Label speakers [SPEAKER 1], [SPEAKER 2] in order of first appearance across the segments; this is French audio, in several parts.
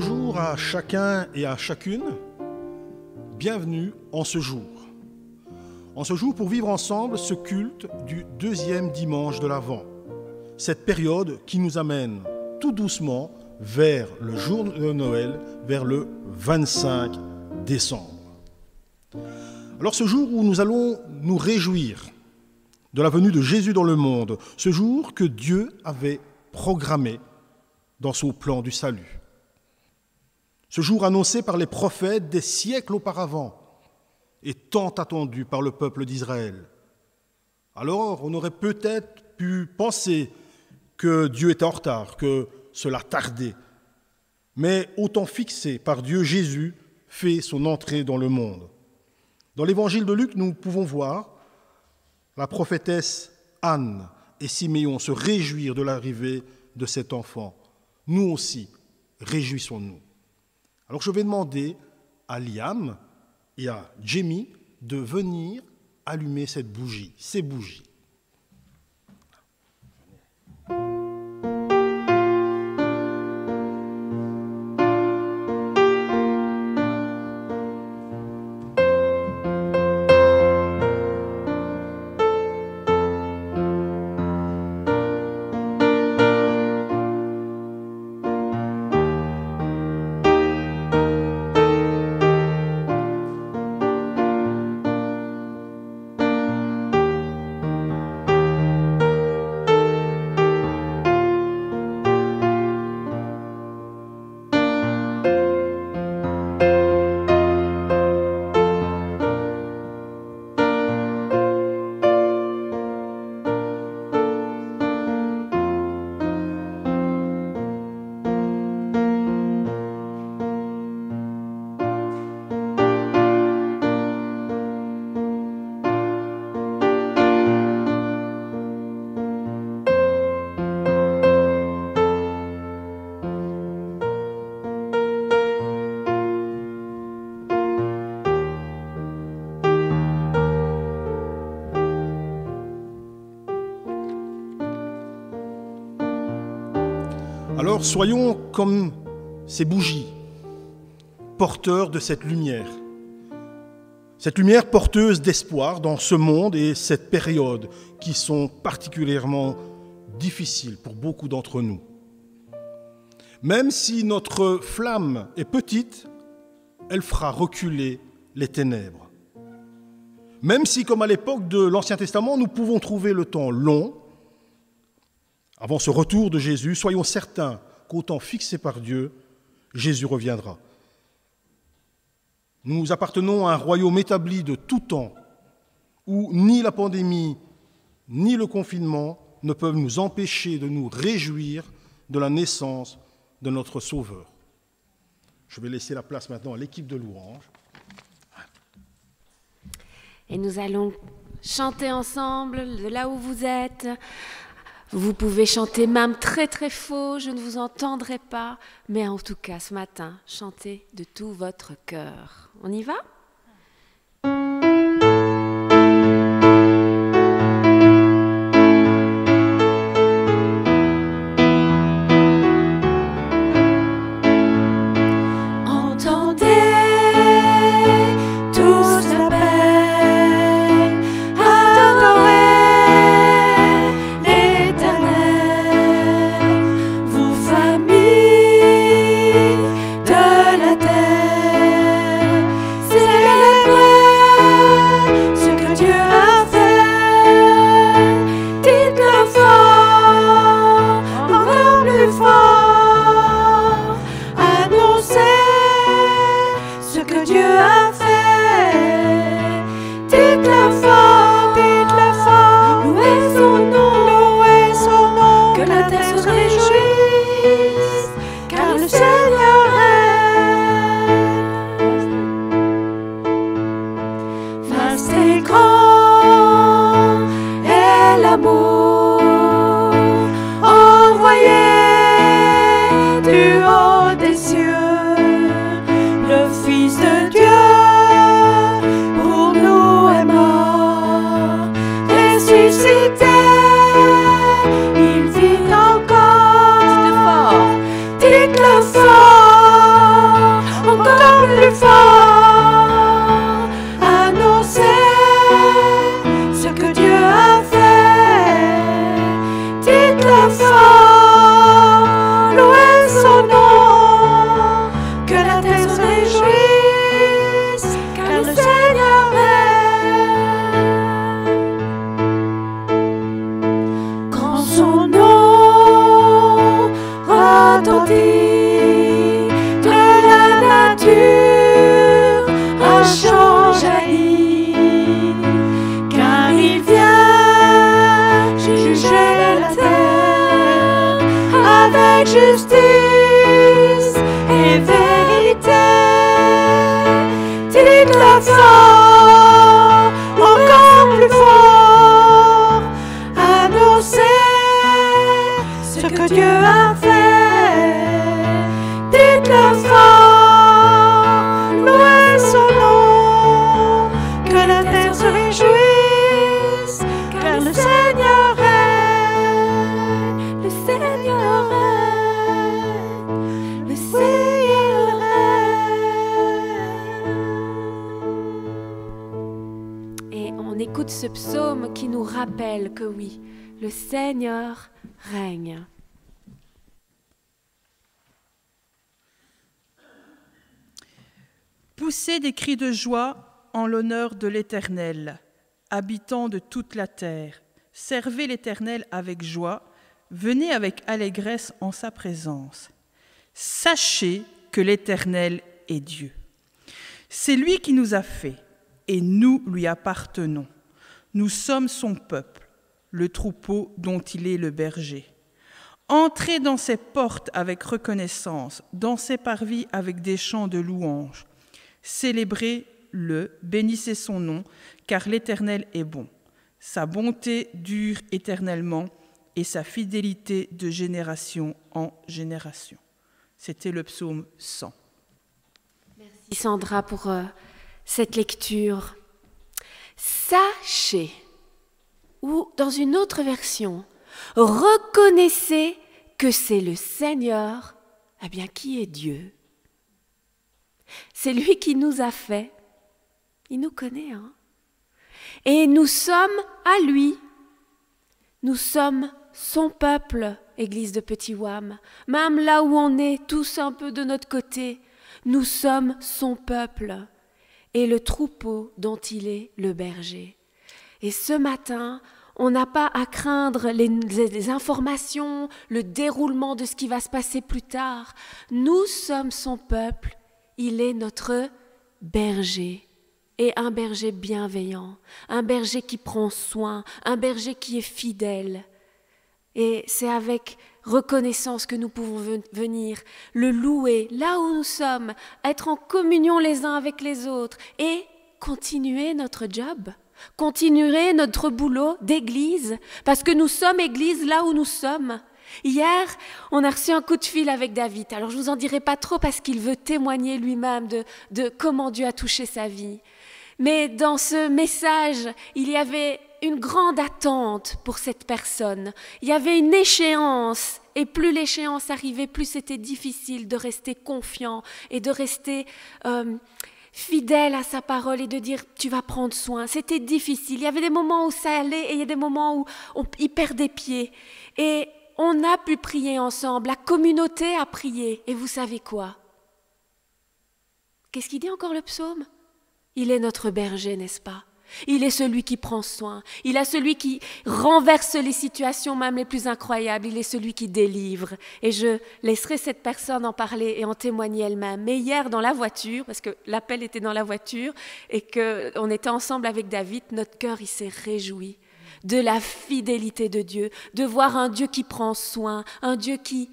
[SPEAKER 1] Bonjour à chacun et à chacune. Bienvenue en ce jour. En ce jour pour vivre ensemble ce culte du deuxième dimanche de l'Avent. Cette période qui nous amène tout doucement vers le jour de Noël, vers le 25 décembre. Alors ce jour où nous allons nous réjouir de la venue de Jésus dans le monde, ce jour que Dieu avait programmé dans son plan du salut. Ce jour annoncé par les prophètes des siècles auparavant et tant attendu par le peuple d'Israël. Alors, on aurait peut-être pu penser que Dieu était en retard, que cela tardait. Mais au temps fixé par Dieu, Jésus fait son entrée dans le monde. Dans l'évangile de Luc, nous pouvons voir la prophétesse Anne et Siméon se réjouir de l'arrivée de cet enfant. Nous aussi, réjouissons-nous. Alors je vais demander à Liam et à Jamie de venir allumer ces bougies. Alors soyons comme ces bougies, porteurs de cette lumière porteuse d'espoir dans ce monde et cette période qui sont particulièrement difficiles pour beaucoup d'entre nous. Même si notre flamme est petite, elle fera reculer les ténèbres. Même si, comme à l'époque de l'Ancien Testament, nous pouvons trouver le temps long, avant ce retour de Jésus, soyons certains qu'au temps fixé par Dieu, Jésus reviendra. Nous appartenons à un royaume établi de tout temps, où ni la pandémie, ni le confinement ne peuvent nous empêcher de nous réjouir de la naissance de notre Sauveur. Je vais laisser la place maintenant à l'équipe de louange.
[SPEAKER 2] Et nous allons chanter ensemble de là où vous êtes. Vous pouvez chanter même très très faux, je ne vous entendrai pas, mais en tout cas ce matin, chantez de tout votre cœur. On y va ?
[SPEAKER 3] Dites-le fort, justice et vérité. Dites-le fort, encore plus fort, annoncez ce que Dieu a fait. Dites-le fort, louez son nom, que la terre se réjouisse, car le Seigneur règne, le Seigneur règne, le Seigneur règne.
[SPEAKER 2] Et on écoute ce psaume qui nous rappelle que oui, le Seigneur règne.
[SPEAKER 4] Poussez des cris de joie en l'honneur de l'Éternel, habitants de toute la terre. Servez l'Éternel avec joie, venez avec allégresse en sa présence. Sachez que l'Éternel est Dieu. C'est lui qui nous a fait, et nous lui appartenons. Nous sommes son peuple, le troupeau dont il est le berger. Entrez dans ses portes avec reconnaissance, dans ses parvis avec des chants de louange. Célébrez-le, bénissez son nom, car l'Éternel est bon. Sa bonté dure éternellement et sa fidélité de génération en génération. C'était le psaume 100.
[SPEAKER 2] Merci Sandra pour cette lecture. Sachez, ou dans une autre version, reconnaissez que c'est le Seigneur, eh bien qui est Dieu. C'est lui qui nous a fait. Il nous connaît, hein. Et nous sommes à lui. Nous sommes son peuple, Église de Petit Wam. Même là où on est, tous un peu de notre côté, nous sommes son peuple et le troupeau dont il est le berger. Et ce matin, on n'a pas à craindre les informations, le déroulement de ce qui va se passer plus tard. Nous sommes son peuple. Il est notre berger, et un berger bienveillant, un berger qui prend soin, un berger qui est fidèle. Et c'est avec reconnaissance que nous pouvons venir le louer là où nous sommes, être en communion les uns avec les autres et continuer notre job, continuer notre boulot d'église, parce que nous sommes église là où nous sommes. Hier, on a reçu un coup de fil avec David. Alors, je ne vous en dirai pas trop parce qu'il veut témoigner lui-même de comment Dieu a touché sa vie. Mais dans ce message, il y avait une grande attente pour cette personne. Il y avait une échéance. Et plus l'échéance arrivait, plus c'était difficile de rester confiant et de rester fidèle à sa parole et de dire « tu vas prendre soin ». C'était difficile. Il y avait des moments où ça allait et il y a des moments où il perdait pied. Et on a pu prier ensemble, la communauté a prié. Et vous savez quoi? Qu'est-ce qu'il dit encore le psaume? Il est notre berger, n'est-ce pas? Il est celui qui prend soin. Il est celui qui renverse les situations même les plus incroyables. Il est celui qui délivre. Et je laisserai cette personne en parler et en témoigner elle-même. Mais hier, dans la voiture, parce que l'appel était dans la voiture et qu'on était ensemble avec David, notre cœur, il s'est réjoui de la fidélité de Dieu, de voir un Dieu qui prend soin, un Dieu qui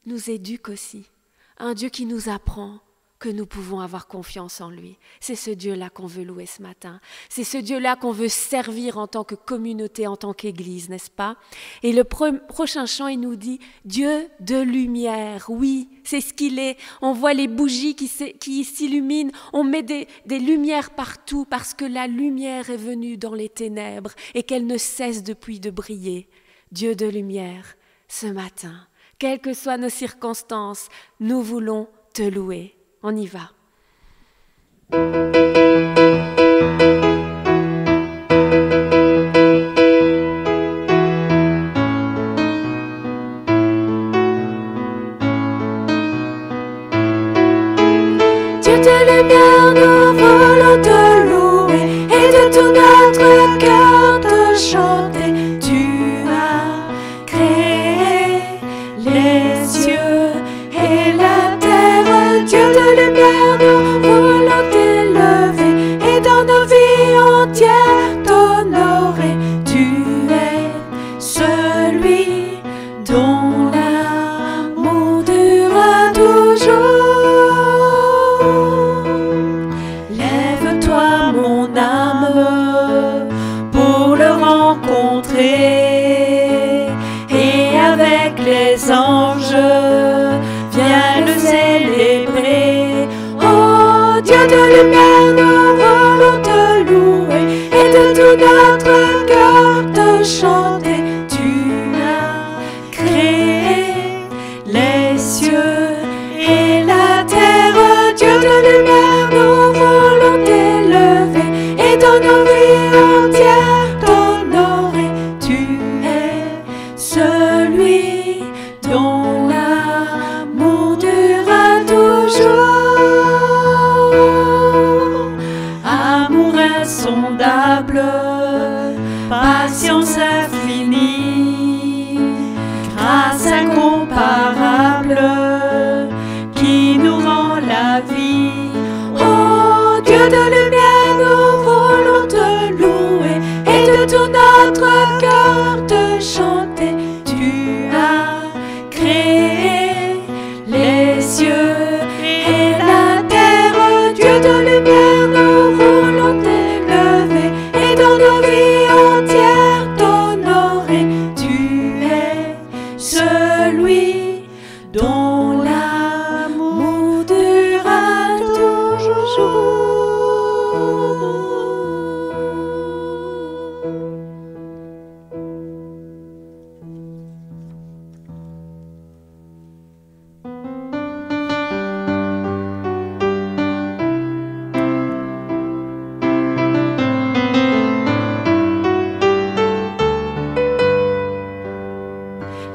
[SPEAKER 2] nous éduque aussi, un Dieu qui nous apprend que nous pouvons avoir confiance en lui. C'est ce Dieu-là qu'on veut louer ce matin. C'est ce Dieu-là qu'on veut servir en tant que communauté, en tant qu'Église, n'est-ce pas? Et le prochain chant, il nous dit « Dieu de lumière ». Oui, c'est ce qu'il est. On voit les bougies qui s'illuminent. On met des lumières partout parce que la lumière est venue dans les ténèbres et qu'elle ne cesse depuis de briller. Dieu de lumière, ce matin, quelles que soient nos circonstances, nous voulons te louer. On y va.
[SPEAKER 3] Dieu de lumière, nous voulons te louer et de tout notre cœur te chanter. Tu as créé les cieux et la terre. Dieu de lumière, nous voulons t'élever et dans nos vies entières t'honorer. Tu es celui dont l'amour et dans nos vies entières t'honorer. Tu es celui dont l'amour durera toujours. Amour insondable, patience infinie, grâce incomparable qui nous rend la vie. Oh Dieu de lumière, nous voulons te louer et de tout notre cœur te chanter. Tu as créé les cieux et la terre. Dieu de lumière, nous voulons t'élever et dans nos vies entières t'honorer. Tu es celui dont l'amour durera toujours.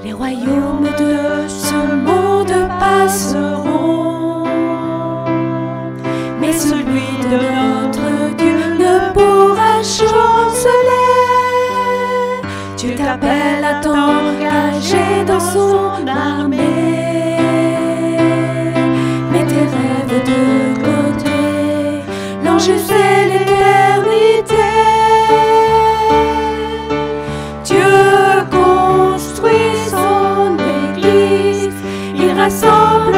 [SPEAKER 3] Les royaumes de ce monde passeront, mais celui de notre Dieu ne pourra chanceler. Dieu t'appelle à t'engager dans son armée. Mets tes rêves de côté, l'enjeu c'est l'éternité. Dieu construit son église, il rassemble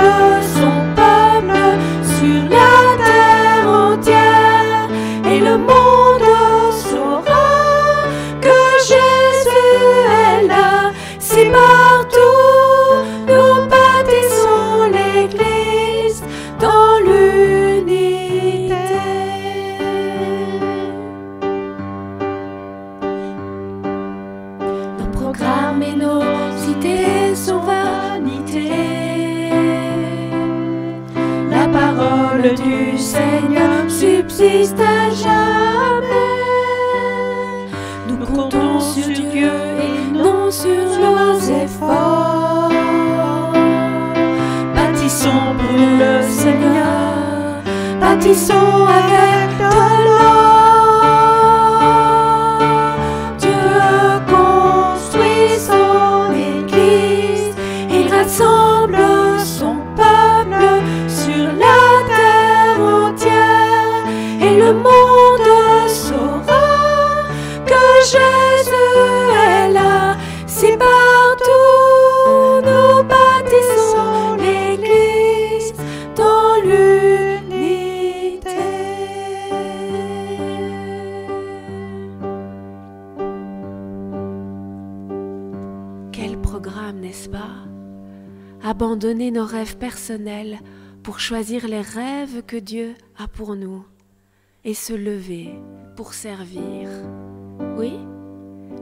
[SPEAKER 3] son peuple sur la terre entière, et le monde saura que Jésus est là. Si partout nous bâtissons l'église dans l'unité. Nos programmes et nos idées sont vanité. La parole du Seigneur subsiste à jamais. Nous comptons sur Dieu et non sur nos efforts. Bâtissons pour le Seigneur, bâtissons avec de l'or. Dieu construit son église, il rassemble son peuple sur la terre entière, et le monde saura que Jésus est là. Si partout nous bâtissons l'église dans l'unité.
[SPEAKER 2] Quel programme, n'est-ce pas? Abandonner nos rêves personnels pour choisir les rêves que Dieu a pour nous et se lever pour servir. Oui,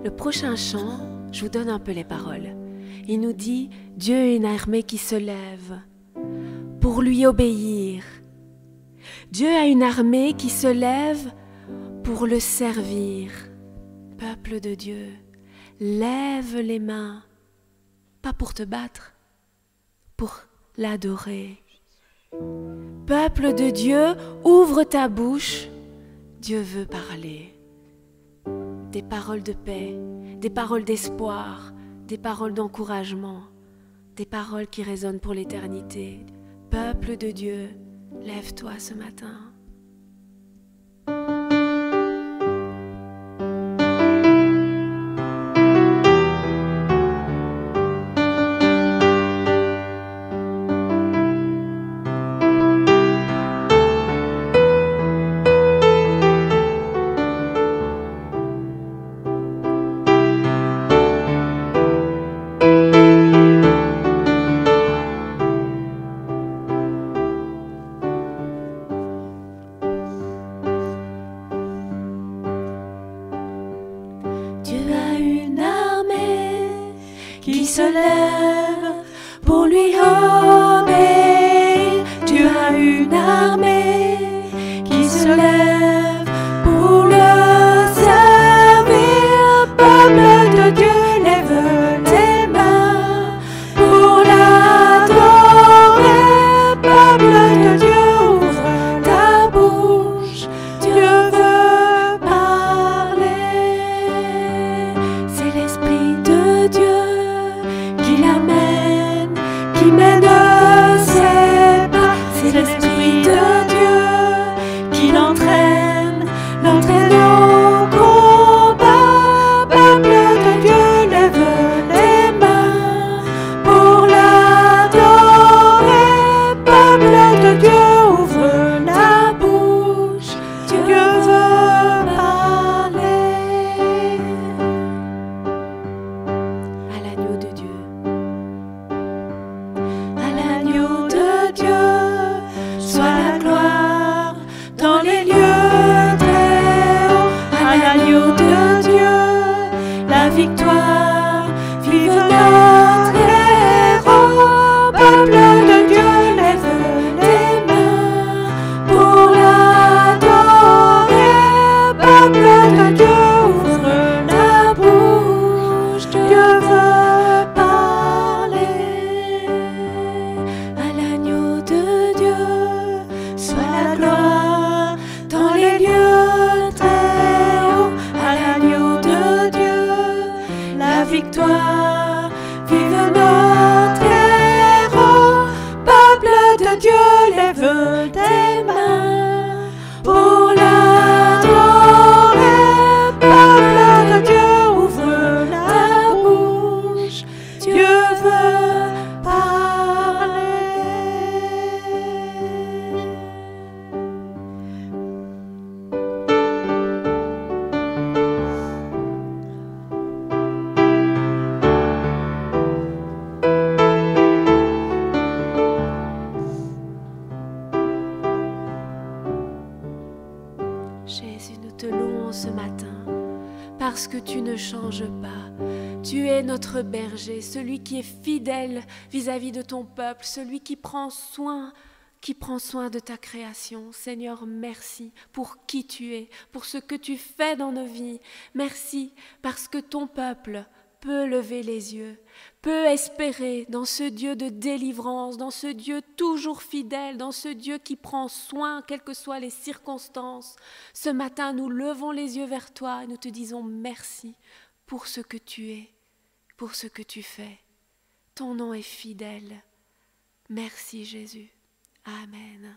[SPEAKER 2] le prochain chant, je vous donne un peu les paroles. Il nous dit « Dieu est une armée qui se lève pour lui obéir. Dieu a une armée qui se lève pour le servir. » Peuple de Dieu, lève les mains, pas pour te battre, pour l'adorer. Peuple de Dieu, ouvre ta bouche, Dieu veut parler. Des paroles de paix, des paroles d'espoir, des paroles d'encouragement, des paroles qui résonnent pour l'éternité. Peuple de Dieu, lève-toi ce matin.
[SPEAKER 3] qui se lève pour lui obéir. Tu as une armée qui se lève pour le
[SPEAKER 2] louons ce matin, parce que tu ne changes pas. Tu es notre berger, celui qui est fidèle vis-à-vis de ton peuple, celui qui prend soin de ta création. Seigneur, merci pour qui tu es, pour ce que tu fais dans nos vies. Merci parce que ton peuple peut lever les yeux, peut espérer dans ce Dieu de délivrance, dans ce Dieu toujours fidèle, dans ce Dieu qui prend soin, quelles que soient les circonstances. Ce matin, nous levons les yeux vers toi et nous te disons merci pour ce que tu es, pour ce que tu fais. Ton nom est fidèle. Merci Jésus. Amen.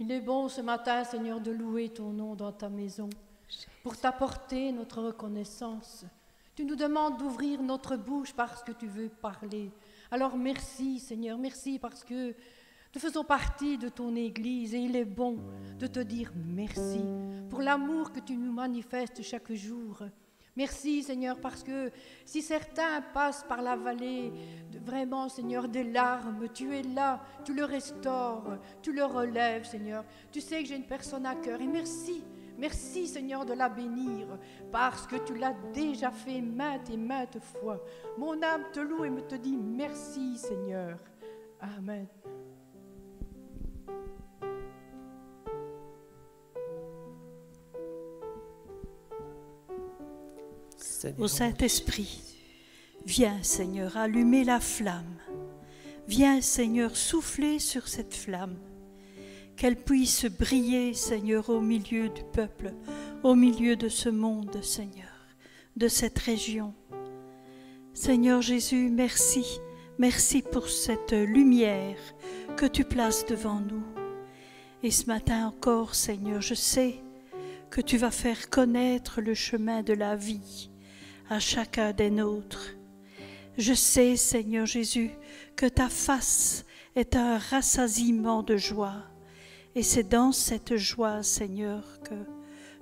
[SPEAKER 5] Il est bon ce matin, Seigneur, de louer ton nom dans ta maison, pour t'apporter notre reconnaissance. Tu nous demandes d'ouvrir notre bouche parce que tu veux parler. Alors merci, Seigneur, merci parce que nous faisons partie de ton Église et il est bon de te dire merci pour l'amour que tu nous manifestes chaque jour. Merci, Seigneur, parce que si certains passent par la vallée, vraiment, Seigneur, des larmes, tu es là, tu le restaures, tu le relèves, Seigneur. Tu sais que j'ai une personne à cœur et merci, merci, Seigneur, de la bénir, parce que tu l'as déjà fait maintes et maintes fois. Mon âme te loue et me te dit merci, Seigneur. Amen.
[SPEAKER 6] Ô Saint-Esprit, viens Seigneur allumer la flamme. Viens Seigneur souffler sur cette flamme. Qu'elle puisse briller Seigneur au milieu du peuple, au milieu de ce monde Seigneur, de cette région. Seigneur Jésus, merci. Merci pour cette lumière que tu places devant nous. Et ce matin encore Seigneur, je sais que tu vas faire connaître le chemin de la vie à chacun des nôtres. Je sais, Seigneur Jésus, que ta face est un rassasiement de joie. Et c'est dans cette joie, Seigneur, que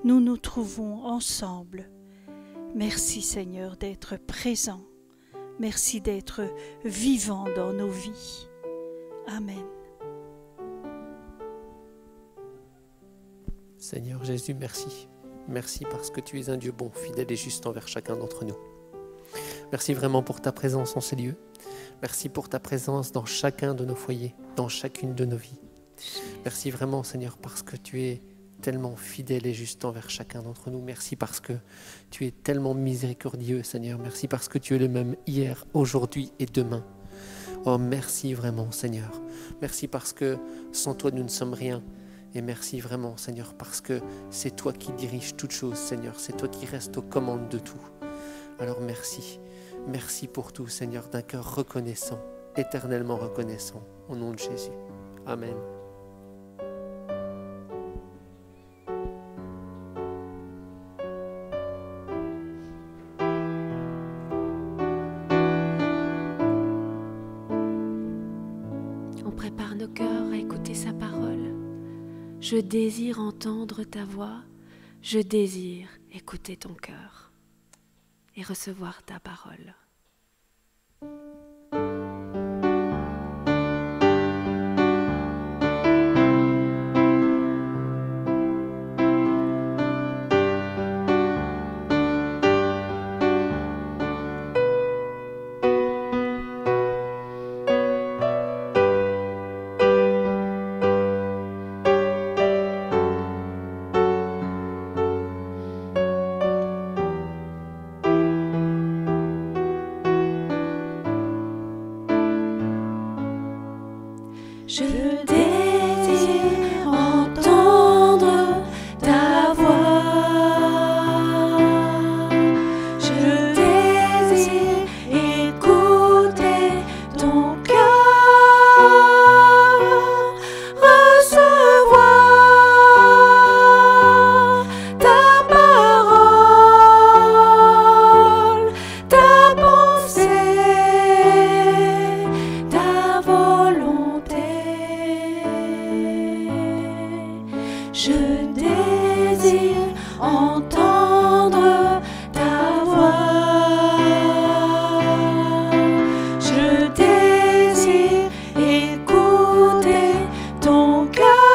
[SPEAKER 6] nous nous trouvons ensemble. Merci, Seigneur, d'être présent. Merci d'être vivant dans nos vies. Amen.
[SPEAKER 7] Seigneur Jésus, merci. Merci parce que tu es un Dieu bon, fidèle et juste envers chacun d'entre nous. Merci vraiment pour ta présence en ces lieux. Merci pour ta présence dans chacun de nos foyers, dans chacune de nos vies. Merci vraiment, Seigneur, parce que tu es tellement fidèle et juste envers chacun d'entre nous. Merci parce que tu es tellement miséricordieux, Seigneur. Merci parce que tu es le même hier, aujourd'hui et demain. Oh, merci vraiment, Seigneur. Merci parce que sans toi, nous ne sommes rien. Et merci vraiment, Seigneur, parce que c'est toi qui diriges toutes choses, Seigneur. C'est toi qui restes aux commandes de tout. Alors merci. Merci pour tout, Seigneur, d'un cœur reconnaissant, éternellement reconnaissant, au nom de Jésus. Amen.
[SPEAKER 2] On prépare nos cœurs à écouter sa parole. Je désire entendre ta voix, je désire écouter ton cœur et recevoir ta parole.
[SPEAKER 3] Je désire entendre ta voix. Je désire écouter ton cœur, recevoir ta parole, ta pensée, ta volonté. Je désire entendre ta voix. Je désire écouter ton cœur.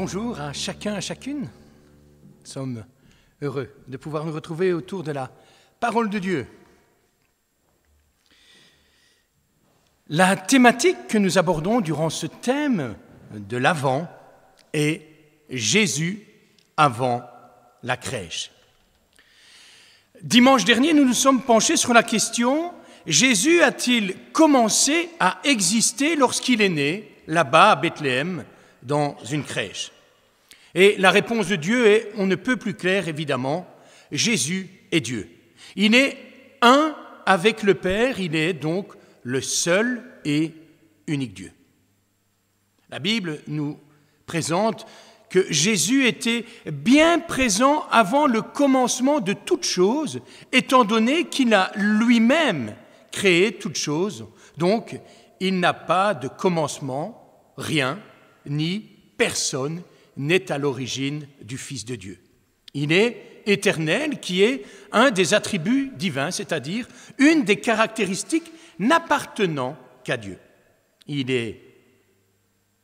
[SPEAKER 8] Bonjour à chacun, à chacune. Nous sommes heureux de pouvoir nous retrouver autour de la parole de Dieu. La thématique que nous abordons durant ce thème de l'Avent est Jésus avant la crèche. Dimanche dernier, nous nous sommes penchés sur la question « Jésus a-t-il commencé à exister lorsqu'il est né, là-bas à Bethléem, dans une crèche ?» Et la réponse de Dieu est, on ne peut plus clair évidemment, Jésus est Dieu. Il est un avec le Père, il est donc le seul et unique Dieu. La Bible nous présente que Jésus était bien présent avant le commencement de toutes choses, étant donné qu'il a lui-même créé toutes choses. Donc, il n'a pas de commencement, rien, ni personne n'est à l'origine du Fils de Dieu. Il est éternel, qui est un des attributs divins, c'est-à-dire une des caractéristiques n'appartenant qu'à Dieu. Il est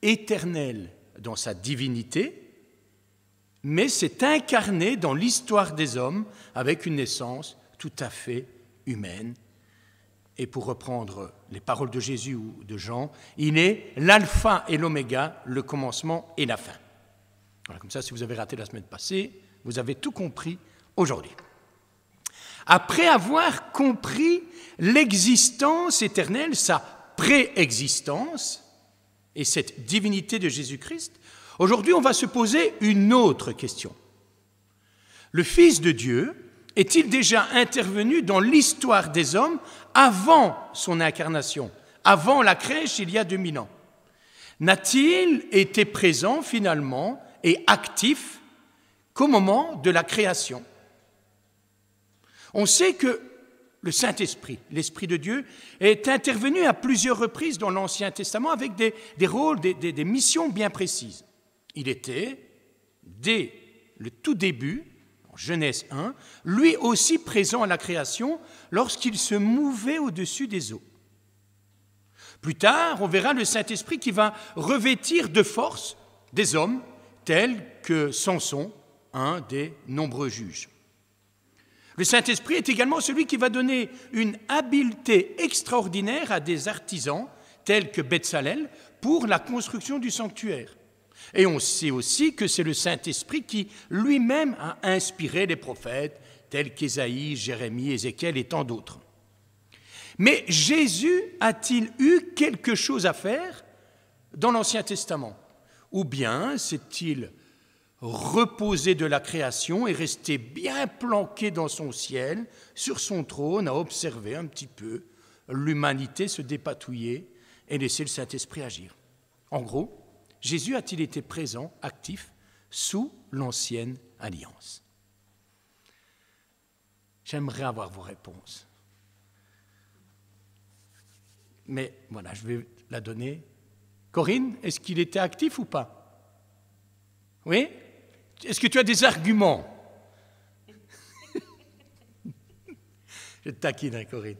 [SPEAKER 8] éternel dans sa divinité, mais s'est incarné dans l'histoire des hommes avec une naissance tout à fait humaine. Et pour reprendre les paroles de Jésus ou de Jean, il est l'alpha et l'oméga, le commencement et la fin. Voilà, comme ça, si vous avez raté la semaine passée, vous avez tout compris aujourd'hui. Après avoir compris l'existence éternelle, sa préexistence et cette divinité de Jésus-Christ, aujourd'hui, on va se poser une autre question. Le Fils de Dieu est-il déjà intervenu dans l'histoire des hommes avant son incarnation, avant la crèche il y a 2000 ans? N'a-t-il été présent finalement et actif qu'au moment de la création? On sait que le Saint-Esprit, l'Esprit de Dieu, est intervenu à plusieurs reprises dans l'Ancien Testament avec des rôles, des missions bien précises. Il était, dès le tout début, en Genèse 1, lui aussi présent à la création lorsqu'il se mouvait au-dessus des eaux. Plus tard, on verra le Saint-Esprit qui va revêtir de force des hommes tels que Samson, un des nombreux juges. Le Saint-Esprit est également celui qui va donner une habileté extraordinaire à des artisans tels que Betsalel pour la construction du sanctuaire. Et on sait aussi que c'est le Saint-Esprit qui lui-même a inspiré les prophètes tels qu'Ésaïe, Jérémie, Ézéchiel et tant d'autres. Mais Jésus a-t-il eu quelque chose à faire dans l'Ancien Testament? Ou bien s'est-il reposé de la création et resté bien planqué dans son ciel, sur son trône, à observer un petit peu l'humanité se dépatouiller et laisser le Saint-Esprit agir? En gros, Jésus a-t-il été présent, actif, sous l'ancienne alliance? J'aimerais avoir vos réponses. Mais voilà, je vais la donner. Corinne, est-ce qu'il était actif ou pas? Oui? Est-ce que tu as des arguments? Je te taquine, hein, Corinne.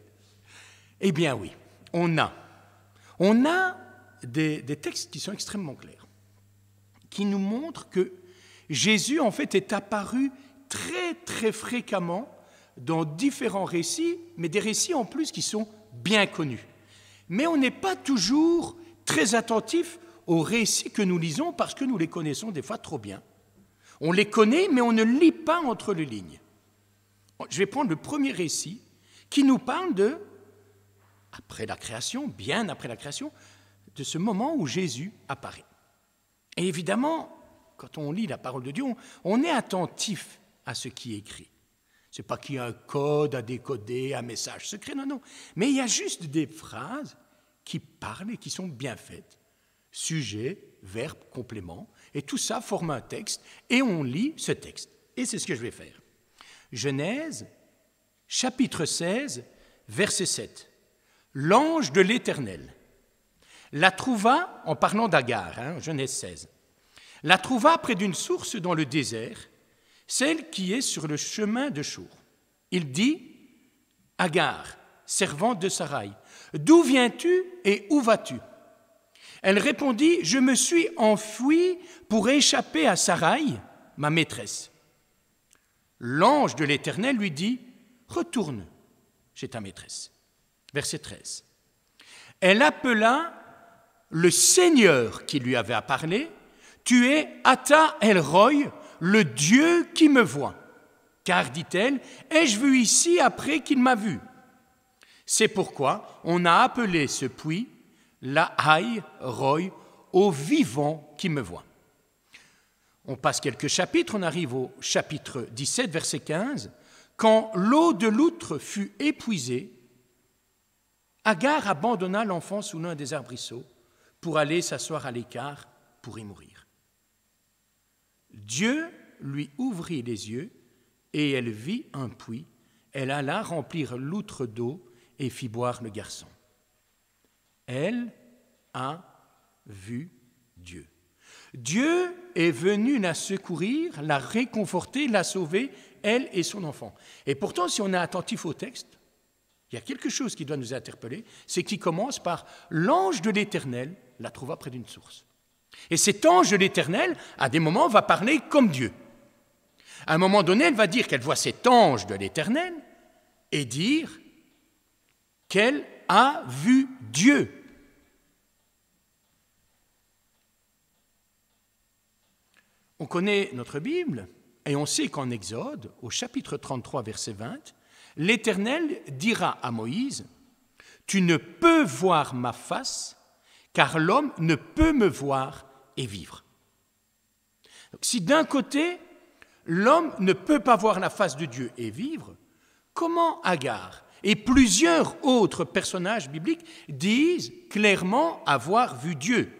[SPEAKER 8] Eh bien oui, on a des textes qui sont extrêmement clairs, qui nous montrent que Jésus, en fait, est apparu très, très fréquemment dans différents récits, mais des récits en plus qui sont bien connus. Mais on n'est pas toujours très attentif aux récits que nous lisons parce que nous les connaissons des fois trop bien. On les connaît, mais on ne lit pas entre les lignes. Je vais prendre le premier récit qui nous parle de, après la création, bien après la création, de ce moment où Jésus apparaît. Et évidemment, quand on lit la parole de Dieu, on est attentif à ce qui est écrit. Ce n'est pas qu'il y a un code à décoder, un message secret, non. Mais il y a juste des phrases qui parlent et qui sont bien faites. Sujet, verbe, complément, et tout ça forme un texte, et on lit ce texte. Et c'est ce que je vais faire. Genèse, chapitre 16, verset 7. L'ange de l'Éternel la trouva, en parlant d'Agar, Genèse 16, la trouva près d'une source dans le désert, celle qui est sur le chemin de Chour. Il dit, Agar, servante de Sarai, d'où viens-tu et où vas-tu? Elle répondit, « Je me suis enfuie pour échapper à Sarai, ma maîtresse. » L'ange de l'Éternel lui dit, « Retourne chez ta maîtresse. » Verset 13. Elle appela le Seigneur qui lui avait parlé, « Tu es Ata El-Roy, le Dieu qui me voit. » Car, dit-elle, « ai-je vu ici après qu'il m'a vu ?» C'est pourquoi on a appelé ce puits Lahai Roy, au vivant qui me voit. On passe quelques chapitres, on arrive au chapitre 17, verset 15. Quand l'eau de l'outre fut épuisée, Agar abandonna l'enfant sous l'un des arbrisseaux pour aller s'asseoir à l'écart pour y mourir. Dieu lui ouvrit les yeux et elle vit un puits. Elle alla remplir l'outre d'eau et fit boire le garçon. Elle a vu Dieu. Dieu est venu la secourir, la réconforter, la sauver, elle et son enfant. Et pourtant, si on est attentif au texte, il y a quelque chose qui doit nous interpeller, c'est qu'il commence par « l'ange de l'Éternel la trouva près d'une source ». Et cet ange de l'Éternel, à des moments, va parler comme Dieu. À un moment donné, elle va dire qu'elle voit cet ange de l'Éternel et dire qu'elle a vu Dieu. On connaît notre Bible et on sait qu'en Exode, au chapitre 33, verset 20, l'Éternel dira à Moïse, « Tu ne peux voir ma face, car l'homme ne peut me voir et vivre. » Donc, si d'un côté, l'homme ne peut pas voir la face de Dieu et vivre, comment Agar et plusieurs autres personnages bibliques disent clairement avoir vu Dieu,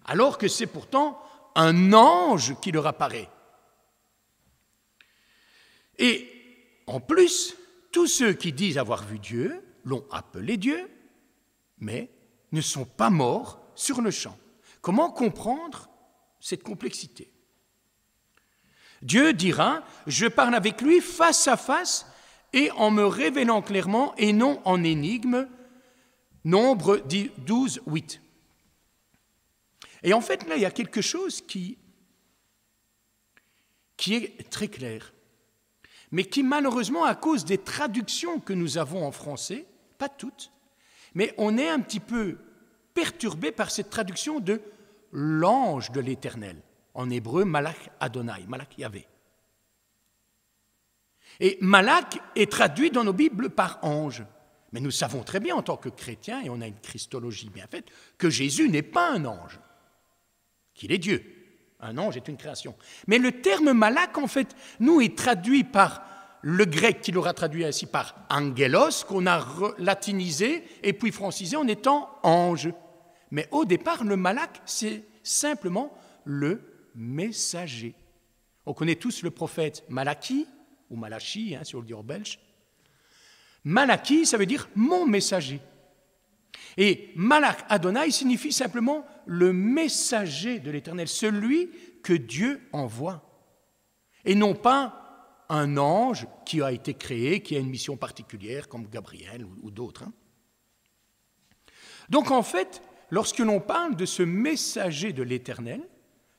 [SPEAKER 8] alors que c'est pourtant un ange qui leur apparaît. Et en plus, tous ceux qui disent avoir vu Dieu l'ont appelé Dieu, mais ne sont pas morts sur le champ. Comment comprendre cette complexité ? Dieu dira, je parle avec lui face à face et en me révélant clairement et non en énigme, Nombre 12, 8. Et en fait, là, il y a quelque chose qui est très clair, mais qui malheureusement, à cause des traductions que nous avons en français, pas toutes, mais on est un petit peu perturbé par cette traduction de l'ange de l'Éternel. En hébreu, Malach Adonai, Malach Yahvé. Et Malach est traduit dans nos Bibles par ange. Mais nous savons très bien en tant que chrétiens, et on a une christologie bien faite, que Jésus n'est pas un ange, qu'il est Dieu. Un ange est une création. Mais le terme Malach, en fait, nous, est traduit par le grec qui l'aura traduit ainsi par angelos, qu'on a latinisé et puis francisé en étant ange. Mais au départ, le Malach, c'est simplement le messager. On connaît tous le prophète Malachi, ou Malachi, si on le dit en belge. Malachi, ça veut dire « mon messager ». Et Malach Adonai signifie simplement le messager de l'Éternel, celui que Dieu envoie. Et non pas un ange qui a été créé, qui a une mission particulière, comme Gabriel ou d'autres. Donc en fait, lorsque l'on parle de ce messager de l'Éternel,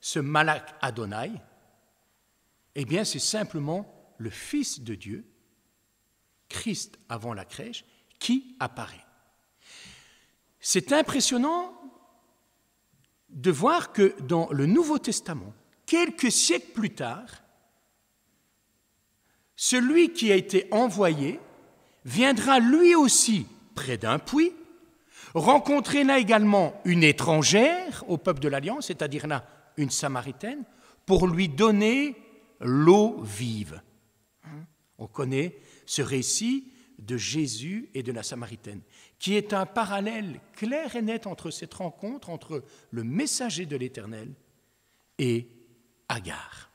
[SPEAKER 8] ce Malach Adonai, eh bien c'est simplement le Fils de Dieu, Christ avant la crèche, qui apparaît. C'est impressionnant de voir que dans le Nouveau Testament, quelques siècles plus tard, celui qui a été envoyé viendra lui aussi près d'un puits, rencontrer là également une étrangère au peuple de l'Alliance, c'est-à-dire là une Samaritaine, pour lui donner l'eau vive. On connaît ce récit de Jésus et de la Samaritaine, qui est un parallèle clair et net entre cette rencontre entre le messager de l'Éternel et Agar.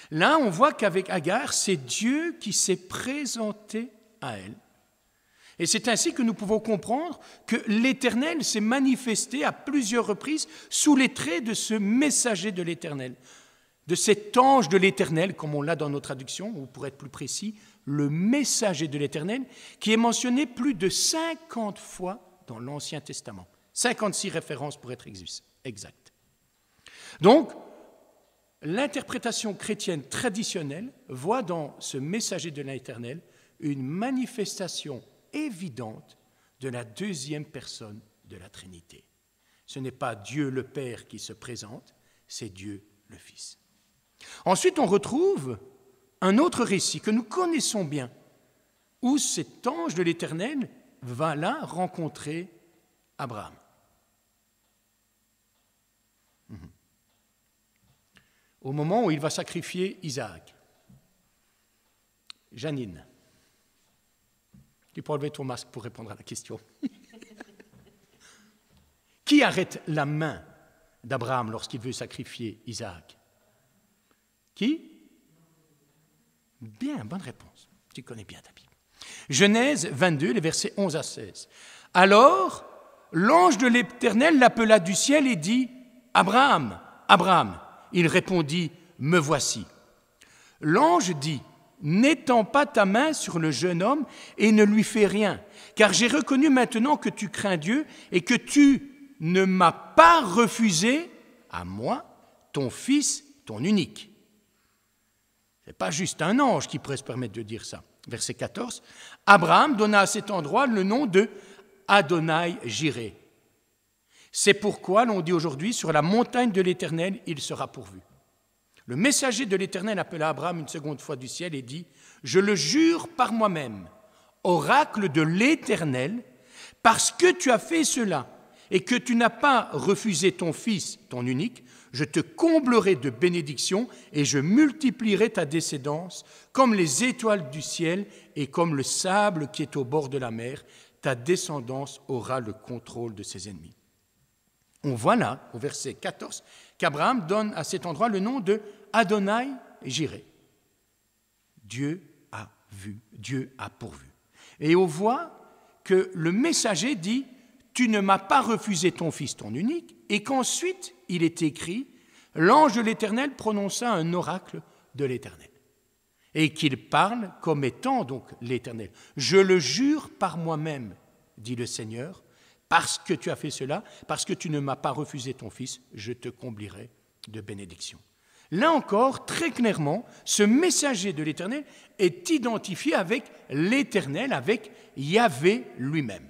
[SPEAKER 8] Là, on voit qu'avec Agar, c'est Dieu qui s'est présenté à elle. Et c'est ainsi que nous pouvons comprendre que l'Éternel s'est manifesté à plusieurs reprises sous les traits de ce messager de l'Éternel, de cet ange de l'Éternel, comme on l'a dans nos traductions, ou pour être plus précis, le messager de l'Éternel, qui est mentionné plus de 50 fois dans l'Ancien Testament. 56 références pour être exact. Donc, l'interprétation chrétienne traditionnelle voit dans ce messager de l'Éternel une manifestation évidente de la deuxième personne de la Trinité. Ce n'est pas Dieu le Père qui se présente, c'est Dieu le Fils. Ensuite, on retrouve un autre récit que nous connaissons bien, où cet ange de l'Éternel va là rencontrer Abraham. Au moment où il va sacrifier Isaac. Janine, tu peux enlever ton masque pour répondre à la question. Qui arrête la main d'Abraham lorsqu'il veut sacrifier Isaac? Qui? Bien, bonne réponse. Tu connais bien ta Bible. Genèse 22, les versets 11 à 16. Alors, l'ange de l'Éternel l'appela du ciel et dit « Abraham, Abraham !» Il répondit « Me voici ». L'ange dit « N'étends pas ta main sur le jeune homme et ne lui fais rien, car j'ai reconnu maintenant que tu crains Dieu et que tu ne m'as pas refusé, à moi, ton fils, ton unique. » Ce n'est pas juste un ange qui pourrait se permettre de dire ça. Verset 14. Abraham donna à cet endroit le nom de Adonai-Jireh. C'est pourquoi l'on dit aujourd'hui, sur la montagne de l'Éternel, il sera pourvu. Le messager de l'Éternel appela Abraham une seconde fois du ciel et dit, « Je le jure par moi-même, oracle de l'Éternel, parce que tu as fait cela et que tu n'as pas refusé ton fils, ton unique, je te comblerai de bénédictions et je multiplierai ta descendance comme les étoiles du ciel et comme le sable qui est au bord de la mer. Ta descendance aura le contrôle de ses ennemis. » On voit là, au verset 14, qu'Abraham donne à cet endroit le nom de Adonai-Jireh. Dieu a vu, Dieu a pourvu. Et on voit que le messager dit « Tu ne m'as pas refusé ton fils, ton unique », et qu'ensuite, il est écrit « L'ange de l'Éternel prononça un oracle de l'Éternel ». Et qu'il parle comme étant donc l'Éternel. « Je le jure par moi-même, dit le Seigneur, parce que tu as fait cela, parce que tu ne m'as pas refusé ton fils, je te comblerai de bénédictions. » Là encore, très clairement, ce messager de l'Éternel est identifié avec l'Éternel, avec Yahvé lui-même.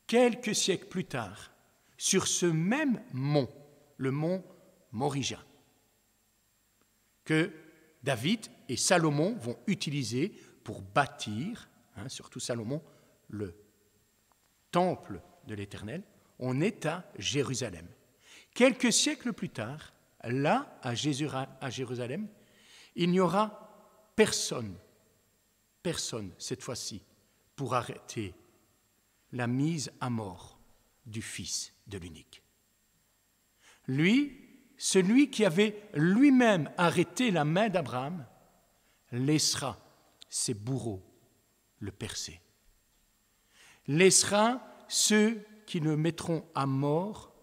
[SPEAKER 8] Quelques siècles plus tard, sur ce même mont, le mont Morija, que David et Salomon vont utiliser pour bâtir, surtout Salomon, le temple de l'Éternel, on est à Jérusalem. Quelques siècles plus tard, là, à Jérusalem, il n'y aura personne cette fois-ci, pour arrêter la mise à mort du fils de l'unique. Lui, celui qui avait lui-même arrêté la main d'Abraham, laissera ses bourreaux le percer. Laissera ceux qui le mettront à mort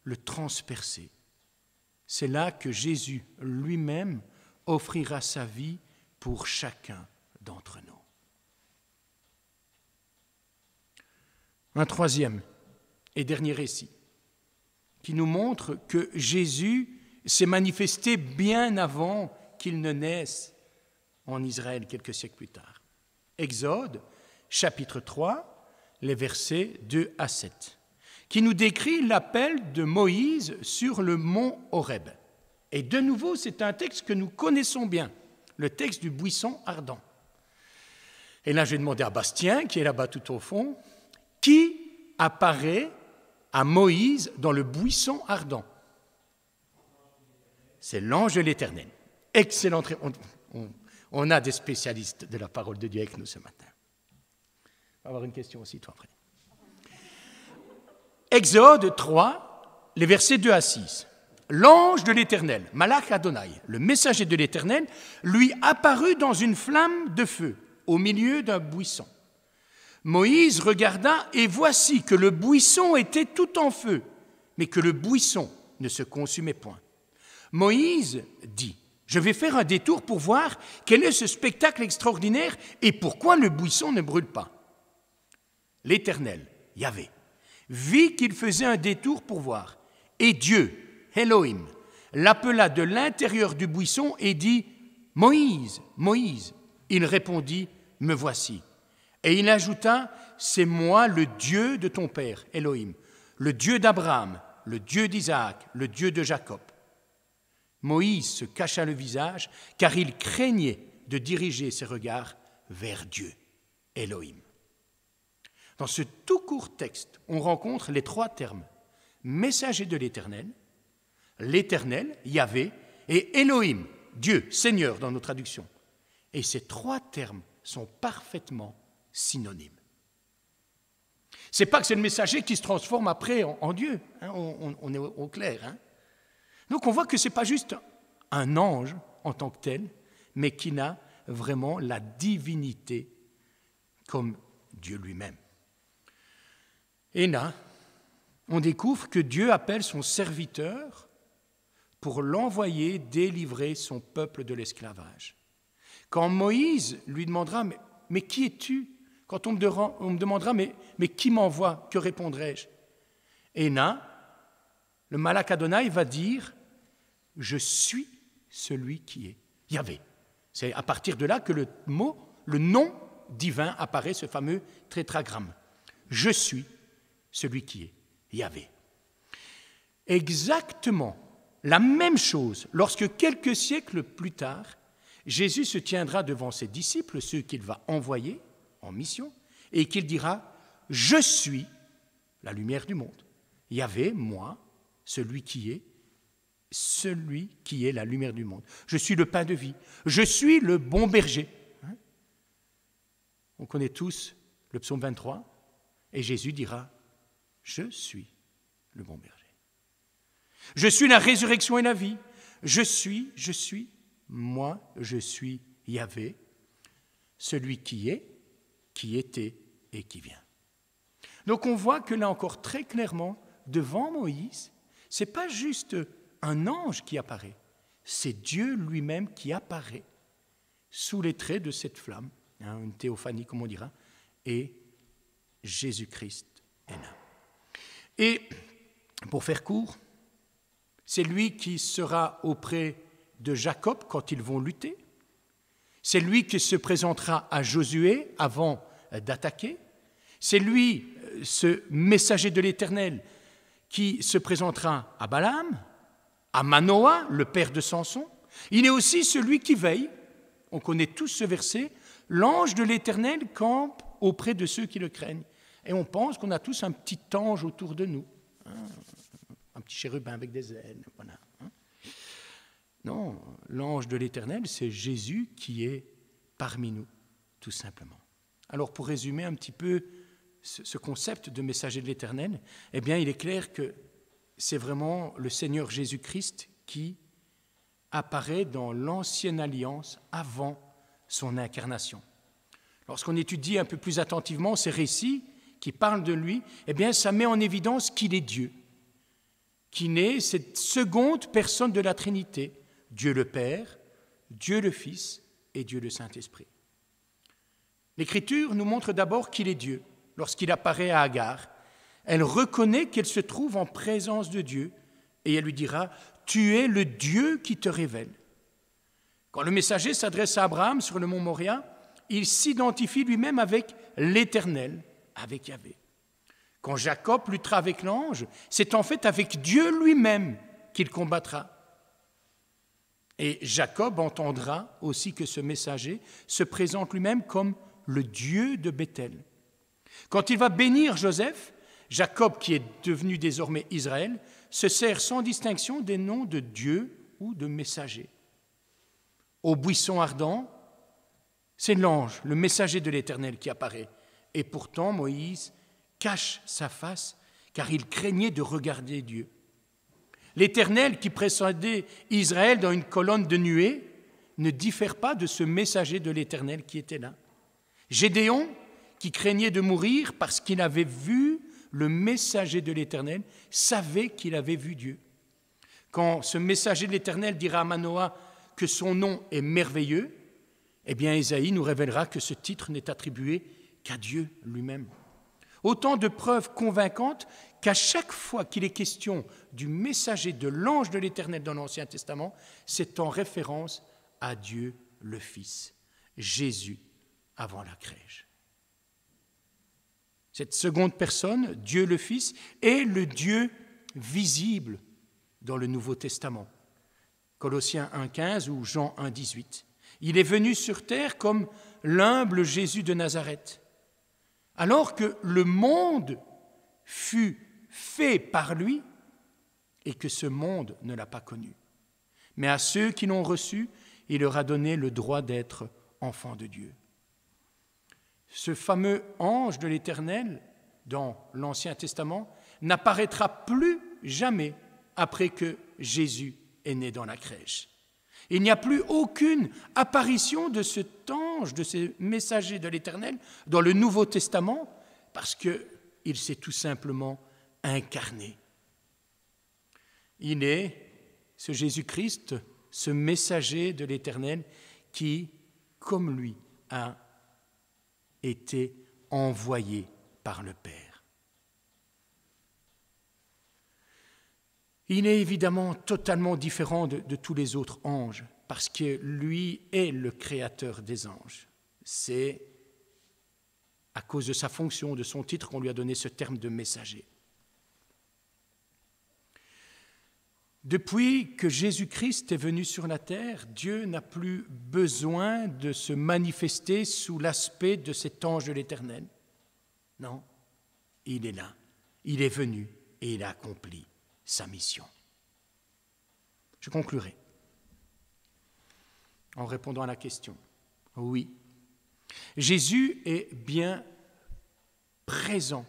[SPEAKER 8] le transpercer. C'est là que Jésus lui-même offrira sa vie pour chacun d'entre nous. Un troisième et dernier récit qui nous montre que Jésus s'est manifesté bien avant qu'il ne naisse en Israël quelques siècles plus tard. Exode, chapitre 3, les versets 2 à 7, qui nous décrit l'appel de Moïse sur le mont Horeb. Et de nouveau, c'est un texte que nous connaissons bien, le texte du buisson ardent. Et là, je vais demander à Bastien, qui est là-bas tout au fond, qui apparaît à Moïse dans le buisson ardent? C'est l'ange de l'Éternel. Excellente réponse. On a des spécialistes de la parole de Dieu avec nous ce matin. On va avoir une question aussi, toi, après. Exode 3, les versets 2 à 6. L'ange de l'Éternel, Malach Adonai, le messager de l'Éternel, lui apparut dans une flamme de feu au milieu d'un buisson. Moïse regarda et voici que le buisson était tout en feu, mais que le buisson ne se consumait point. Moïse dit, « Je vais faire un détour pour voir quel est ce spectacle extraordinaire et pourquoi le buisson ne brûle pas. » L'Éternel Yahvé, vit qu'il faisait un détour pour voir. Et Dieu, Elohim, l'appela de l'intérieur du buisson et dit « Moïse, Moïse !» Il répondit « Me voici !» Et il ajouta « C'est moi le Dieu de ton père, Elohim, le Dieu d'Abraham, le Dieu d'Isaac, le Dieu de Jacob. » Moïse se cacha le visage, car il craignait de diriger ses regards vers Dieu, Elohim. Dans ce tout court texte, on rencontre les trois termes « messager de l'Éternel »,« l'Éternel », Yahvé, et « Elohim », Dieu, Seigneur dans nos traductions. Et ces trois termes sont parfaitement synonymes. Ce n'est pas que c'est le messager qui se transforme après en Dieu, hein, on est au clair. Hein. Donc on voit que ce n'est pas juste un ange en tant que tel, mais qui n'a vraiment la divinité comme Dieu lui-même. Et là, on découvre que Dieu appelle son serviteur pour l'envoyer délivrer son peuple de l'esclavage. Quand Moïse lui demandera « Mais qui es-tu » Quand on me demandera « Mais qui m'envoie ?» Que répondrai-je? Et là, le Malak Adonai va dire « Je suis celui qui est Yahvé ». C'est à partir de là que le nom divin apparaît, ce fameux tétragramme. « Je suis celui qui est Yahvé ». Exactement la même chose lorsque quelques siècles plus tard, Jésus se tiendra devant ses disciples, ceux qu'il va envoyer en mission, et qu'il dira « Je suis la lumière du monde. Yahvé, moi, celui qui est la lumière du monde. Je suis le pain de vie. Je suis le bon berger. » On connaît tous le psaume 23, et Jésus dira « Je suis le bon berger. Je suis la résurrection et la vie. Je suis, moi, je suis Yahvé, celui qui est, qui était et qui vient. » Donc on voit que là encore très clairement, devant Moïse, ce n'est pas juste un ange qui apparaît, c'est Dieu lui-même qui apparaît sous les traits de cette flamme, hein, une théophanie comme on dira, et Jésus-Christ est là. Et pour faire court, c'est lui qui sera auprès de Jacob quand ils vont lutter. C'est lui qui se présentera à Josué avant d'attaquer. C'est lui, ce messager de l'Éternel, qui se présentera à Balaam, à Manoah, le père de Samson. Il est aussi celui qui veille. On connaît tous ce verset. L'ange de l'Éternel campe auprès de ceux qui le craignent. Et on pense qu'on a tous un petit ange autour de nous. Un petit chérubin avec des ailes. Voilà. Non, l'ange de l'Éternel, c'est Jésus qui est parmi nous, tout simplement. Alors, pour résumer un petit peu ce concept de messager de l'Éternel, eh bien, il est clair que c'est vraiment le Seigneur Jésus-Christ qui apparaît dans l'Ancienne Alliance avant son incarnation. Lorsqu'on étudie un peu plus attentivement ces récits qui parlent de lui, eh bien, ça met en évidence qu'il est Dieu, qu'il est cette seconde personne de la Trinité, Dieu le Père, Dieu le Fils et Dieu le Saint-Esprit. L'Écriture nous montre d'abord qu'il est Dieu. Lorsqu'il apparaît à Agar, elle reconnaît qu'elle se trouve en présence de Dieu et elle lui dira « Tu es le Dieu qui te révèle ». Quand le messager s'adresse à Abraham sur le mont Moria, il s'identifie lui-même avec l'Éternel, avec Yahvé. Quand Jacob luttera avec l'ange, c'est en fait avec Dieu lui-même qu'il combattra. Et Jacob entendra aussi que ce messager se présente lui-même comme le Dieu de Béthel. Quand il va bénir Joseph, Jacob, qui est devenu désormais Israël, se sert sans distinction des noms de Dieu ou de messager. Au buisson ardent, c'est l'ange, le messager de l'Éternel qui apparaît. Et pourtant, Moïse cache sa face car il craignait de regarder Dieu. L'Éternel qui précédait Israël dans une colonne de nuée ne diffère pas de ce messager de l'Éternel qui était là. Gédéon, qui craignait de mourir parce qu'il avait vu le messager de l'Éternel, savait qu'il avait vu Dieu. Quand ce messager de l'Éternel dira à Manoah que son nom est merveilleux, eh bien Ésaïe nous révélera que ce titre n'est attribué qu'à Dieu lui-même. Autant de preuves convaincantes qu'à chaque fois qu'il est question du messager de l'ange de l'Éternel dans l'Ancien Testament, c'est en référence à Dieu le Fils, Jésus avant la crèche. Cette seconde personne, Dieu le Fils, est le Dieu visible dans le Nouveau Testament. Colossiens 1,15 ou Jean 1,18. Il est venu sur terre comme l'humble Jésus de Nazareth, alors que le monde fut fait par lui et que ce monde ne l'a pas connu. Mais à ceux qui l'ont reçu, il leur a donné le droit d'être enfants de Dieu. Ce fameux ange de l'Éternel, dans l'Ancien Testament, n'apparaîtra plus jamais après que Jésus est né dans la crèche. Il n'y a plus aucune apparition de cet ange, de ce messager de l'Éternel dans le Nouveau Testament, parce qu'il s'est tout simplement incarné. Il est, ce Jésus-Christ, ce messager de l'Éternel qui, comme lui, a été envoyé par le Père. Il est évidemment totalement différent de tous les autres anges, parce que lui est le créateur des anges. C'est à cause de sa fonction, de son titre, qu'on lui a donné ce terme de messager. Depuis que Jésus-Christ est venu sur la terre, Dieu n'a plus besoin de se manifester sous l'aspect de cet ange de l'Éternel. Non, il est là, il est venu et il a accompli sa mission. Je conclurai en répondant à la question. Oui, Jésus est bien présent,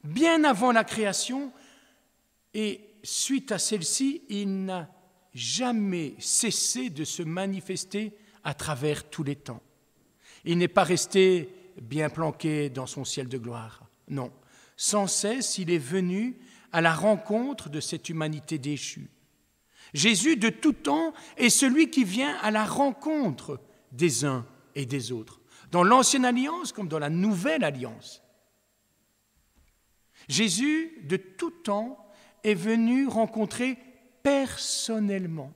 [SPEAKER 8] bien avant la création, et suite à celle-ci, il n'a jamais cessé de se manifester à travers tous les temps. Il n'est pas resté bien planqué dans son ciel de gloire. Non, sans cesse, il est venu à la rencontre de cette humanité déchue. Jésus, de tout temps, est celui qui vient à la rencontre des uns et des autres, dans l'Ancienne Alliance comme dans la Nouvelle Alliance. Jésus, de tout temps, est venu rencontrer personnellement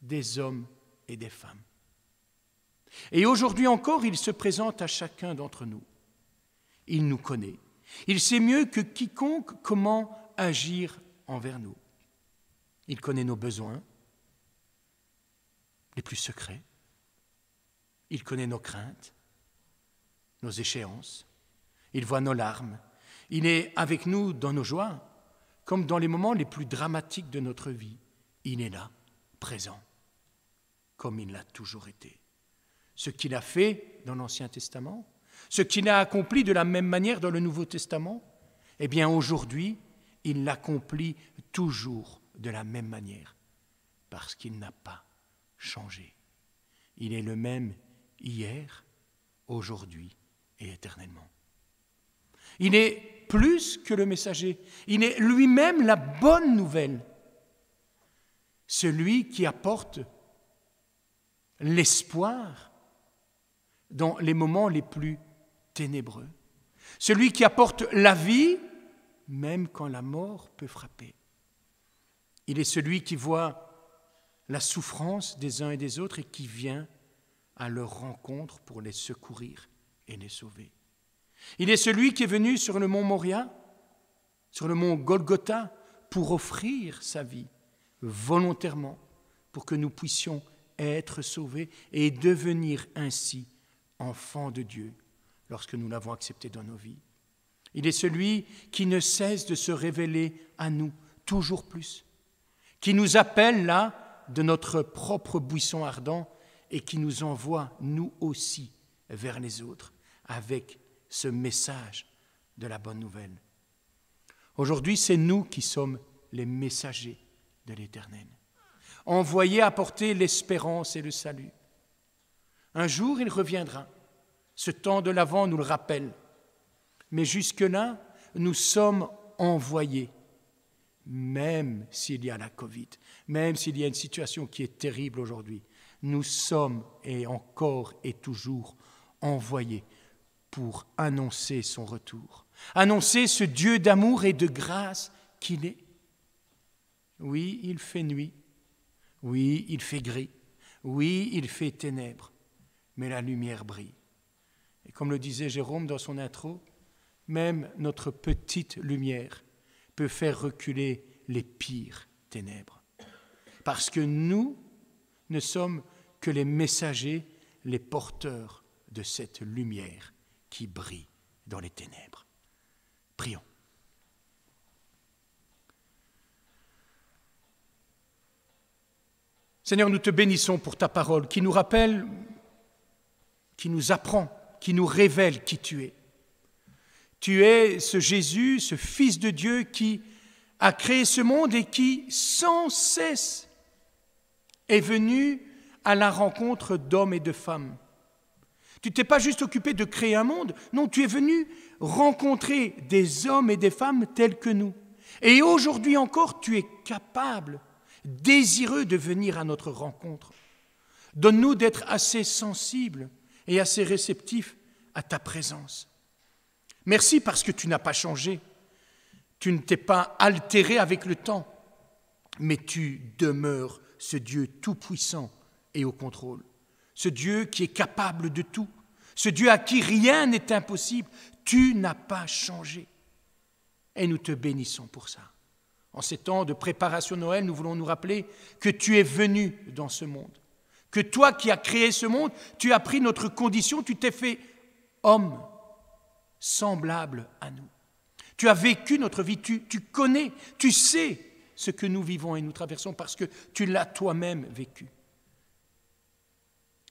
[SPEAKER 8] des hommes et des femmes. Et aujourd'hui encore, il se présente à chacun d'entre nous. Il nous connaît. Il sait mieux que quiconque comment agir envers nous. Il connaît nos besoins les plus secrets. Il connaît nos craintes, nos échéances. Il voit nos larmes. Il est avec nous dans nos joies, comme dans les moments les plus dramatiques de notre vie. Il est là, présent, comme il l'a toujours été. Ce qu'il a fait dans l'Ancien Testament, ce qu'il a accompli de la même manière dans le Nouveau Testament, eh bien aujourd'hui, il l'accomplit toujours de la même manière, parce qu'il n'a pas changé. Il est le même hier, aujourd'hui et éternellement. Il est plus que le messager, il est lui-même la bonne nouvelle, celui qui apporte l'espoir dans les moments les plus ténébreux, celui qui apporte la vie même quand la mort peut frapper. Il est celui qui voit la souffrance des uns et des autres et qui vient à leur rencontre pour les secourir et les sauver. Il est celui qui est venu sur le mont Moria, sur le mont Golgotha, pour offrir sa vie volontairement, pour que nous puissions être sauvés et devenir ainsi enfants de Dieu lorsque nous l'avons accepté dans nos vies. Il est celui qui ne cesse de se révéler à nous toujours plus, qui nous appelle là de notre propre buisson ardent et qui nous envoie nous aussi vers les autres avec ce message de la bonne nouvelle. Aujourd'hui, c'est nous qui sommes les messagers de l'Éternel, envoyés apporter l'espérance et le salut. Un jour, il reviendra. Ce temps de l'Avent nous le rappelle. Mais jusque-là, nous sommes envoyés, même s'il y a la Covid, même s'il y a une situation qui est terrible aujourd'hui. Nous sommes et encore et toujours envoyés pour annoncer son retour, annoncer ce Dieu d'amour et de grâce qu'il est. Oui, il fait nuit, oui, il fait gris, oui, il fait ténèbres, mais la lumière brille. Et comme le disait Jérôme dans son intro, même notre petite lumière peut faire reculer les pires ténèbres. Parce que nous ne sommes que les messagers, les porteurs de cette lumière qui brille dans les ténèbres. Prions. Seigneur, nous te bénissons pour ta parole qui nous rappelle, qui nous apprend, qui nous révèle qui tu es. Tu es ce Jésus, ce Fils de Dieu qui a créé ce monde et qui, sans cesse, est venu à la rencontre d'hommes et de femmes. Tu t'es pas juste occupé de créer un monde, non, tu es venu rencontrer des hommes et des femmes tels que nous. Et aujourd'hui encore, tu es capable, désireux de venir à notre rencontre. Donne-nous d'être assez sensibles et assez réceptifs à ta présence. Merci parce que tu n'as pas changé. Tu ne t'es pas altéré avec le temps, mais tu demeures ce Dieu tout-puissant et au contrôle. Ce Dieu qui est capable de tout, ce Dieu à qui rien n'est impossible. Tu n'as pas changé. Et nous te bénissons pour ça. En ces temps de préparation Noël, nous voulons nous rappeler que tu es venu dans ce monde, que toi qui as créé ce monde, tu as pris notre condition, tu t'es fait homme, semblable à nous. Tu as vécu notre vie, tu connais, tu sais ce que nous vivons et nous traversons parce que tu l'as toi-même vécu.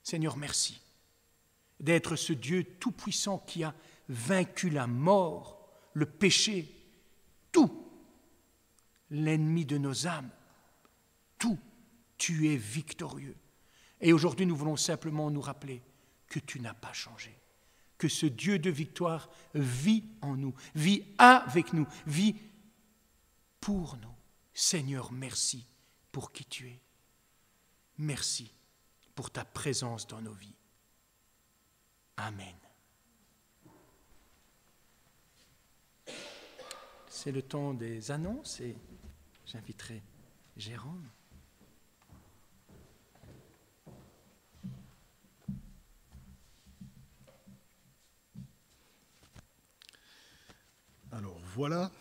[SPEAKER 8] Seigneur, merci d'être ce Dieu tout-puissant qui a vaincu la mort, le péché, tout, l'ennemi de nos âmes, tout, tu es victorieux. Et aujourd'hui, nous voulons simplement nous rappeler que tu n'as pas changé, que ce Dieu de victoire vit en nous, vit avec nous, vit pour nous. Seigneur, merci pour qui tu es. Merci pour ta présence dans nos vies. Amen. C'est le temps des annonces et j'inviterai Jérôme.
[SPEAKER 1] Alors voilà.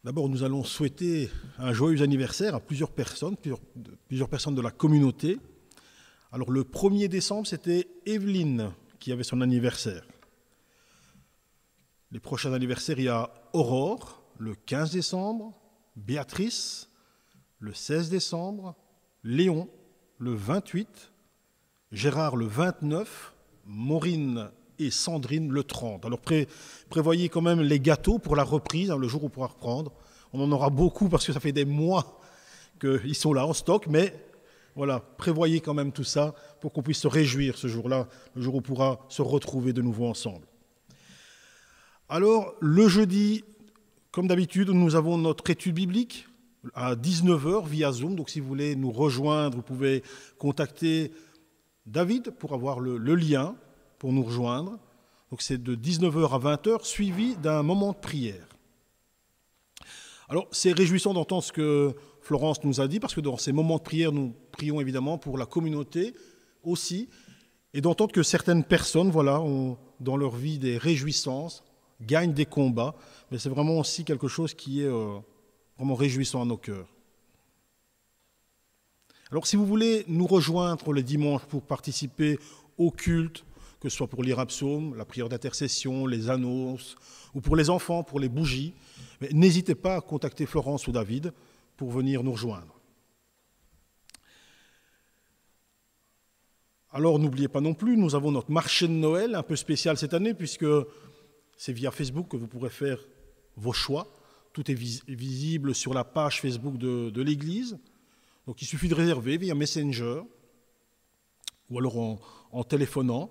[SPEAKER 1] D'abord, nous allons souhaiter un joyeux anniversaire à plusieurs personnes de la communauté. Alors le 1er décembre, c'était Evelyne qui avait son anniversaire. Les prochains anniversaires, il y a Aurore, le 15 décembre, Béatrice, le 16 décembre, Léon, le 28, Gérard, le 29, Maureen et Sandrine, le 30. Alors prévoyez quand même les gâteaux pour la reprise, le jour où on pourra reprendre. On en aura beaucoup parce que ça fait des mois qu'ils sont là en stock, mais voilà, prévoyez quand même tout ça pour qu'on puisse se réjouir ce jour-là, le jour où on pourra se retrouver de nouveau ensemble. Alors, le jeudi, comme d'habitude, nous avons notre étude biblique à 19h via Zoom. Donc, si vous voulez nous rejoindre, vous pouvez contacter David pour avoir le lien pour nous rejoindre. Donc, c'est de 19h à 20h, suivi d'un moment de prière. Alors, c'est réjouissant d'entendre ce que Florence nous a dit, parce que dans ces moments de prière, nous prions évidemment pour la communauté aussi, et d'entendre que certaines personnes, voilà, ont dans leur vie des réjouissances, gagnent des combats, mais c'est vraiment aussi quelque chose qui est vraiment réjouissant à nos cœurs. Alors, si vous voulez nous rejoindre les dimanches pour participer au culte, que ce soit pour lire un psaume, la prière d'intercession, les annonces, ou pour les enfants, pour les bougies, n'hésitez pas à contacter Florence ou David pour venir nous rejoindre. Alors, n'oubliez pas non plus, nous avons notre marché de Noël un peu spécial cette année, puisque c'est via Facebook que vous pourrez faire vos choix. Tout est visible sur la page Facebook de l'Église. Donc, il suffit de réserver via Messenger ou alors en téléphonant.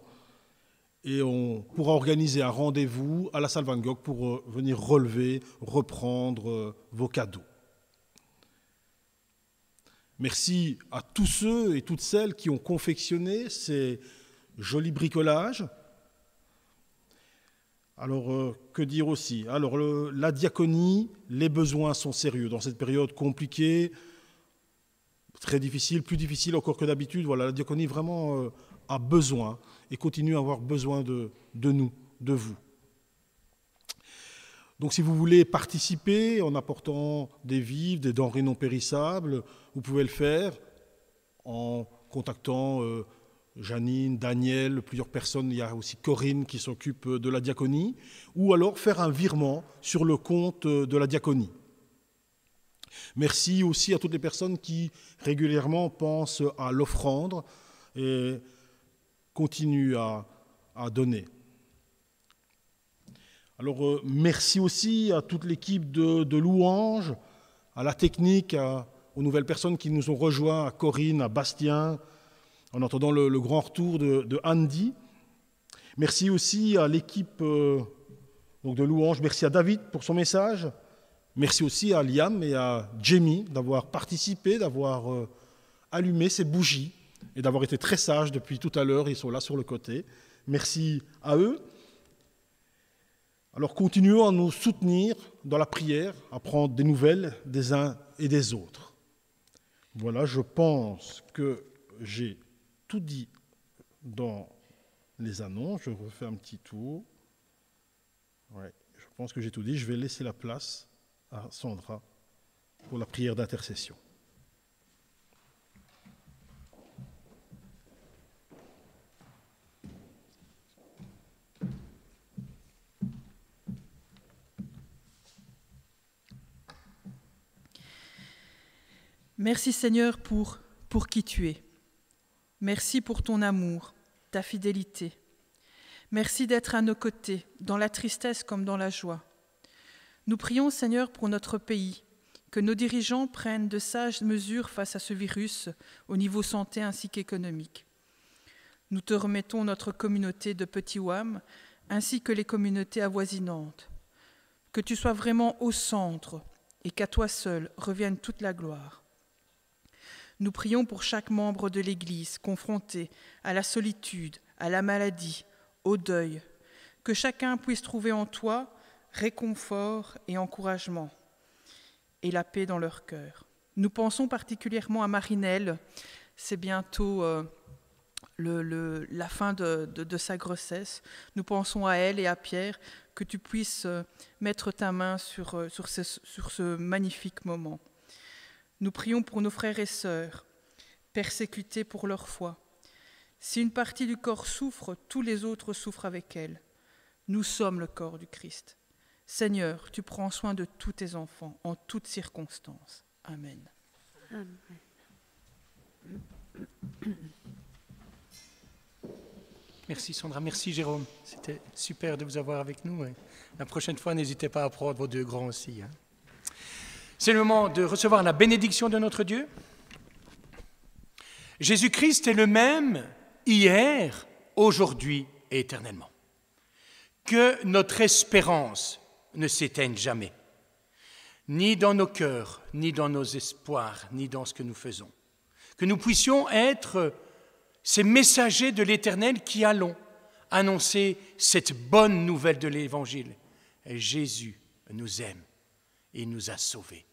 [SPEAKER 1] Et on pourra organiser un rendez-vous à la salle Van Gogh pour venir reprendre vos cadeaux. Merci à tous ceux et toutes celles qui ont confectionné ces jolis bricolages Alors, que dire aussi? Alors, la diaconie, les besoins sont sérieux. Dans cette période compliquée, très difficile, plus difficile encore que d'habitude, voilà, la diaconie vraiment a besoin et continue à avoir besoin de nous, de vous. Donc si vous voulez participer en apportant des vivres, des denrées non périssables, vous pouvez le faire en contactant Janine, Daniel, plusieurs personnes, il y a aussi Corinne qui s'occupe de la diaconie, ou alors faire un virement sur le compte de la diaconie. Merci aussi à toutes les personnes qui régulièrement pensent à l'offrande et continuent à donner. Alors merci aussi à toute l'équipe de louanges, à la technique, aux nouvelles personnes qui nous ont rejoints, à Corinne, à Bastien, en entendant le grand retour de Andy. Merci aussi à l'équipe de louanges, merci à David pour son message. Merci aussi à Liam et à Jamie d'avoir participé, d'avoir allumé ces bougies et d'avoir été très sages depuis tout à l'heure. Ils sont là sur le côté. Merci à eux. Alors continuons à nous soutenir dans la prière, à prendre des nouvelles des uns et des autres. Voilà, je pense que j'ai tout dit dans les annonces. Je refais un petit tour. Ouais, je pense que j'ai tout dit. Je vais laisser la place à Sandra pour la prière d'intercession.
[SPEAKER 4] Merci Seigneur pour qui tu es. Merci pour ton amour, ta fidélité. Merci d'être à nos côtés, dans la tristesse comme dans la joie. Nous prions Seigneur pour notre pays, que nos dirigeants prennent de sages mesures face à ce virus au niveau santé ainsi qu'économique. Nous te remettons notre communauté de Petit Ouham ainsi que les communautés avoisinantes. Que tu sois vraiment au centre et qu'à toi seul revienne toute la gloire. Nous prions pour chaque membre de l'Église confronté à la solitude, à la maladie, au deuil, que chacun puisse trouver en toi réconfort et encouragement et la paix dans leur cœur. Nous pensons particulièrement à Marinelle, c'est bientôt la fin de sa grossesse. Nous pensons à elle et à Pierre, que tu puisses mettre ta main sur ce magnifique moment. Nous prions pour nos frères et sœurs, persécutés pour leur foi. Si une partie du corps souffre, tous les autres souffrent avec elle. Nous sommes le corps du Christ. Seigneur, tu prends soin de tous tes enfants, en toutes circonstances. Amen.
[SPEAKER 2] Amen.
[SPEAKER 8] Merci Sandra, merci Jérôme. C'était super de vous avoir avec nous. La prochaine fois, n'hésitez pas à prendre vos deux grands aussi. C'est le moment de recevoir la bénédiction de notre Dieu. Jésus-Christ est le même hier, aujourd'hui et éternellement. Que notre espérance ne s'éteigne jamais, ni dans nos cœurs, ni dans nos espoirs, ni dans ce que nous faisons. Que nous puissions être ces messagers de l'Éternel qui allons annoncer cette bonne nouvelle de l'Évangile. Et Jésus nous aime, il nous a sauvés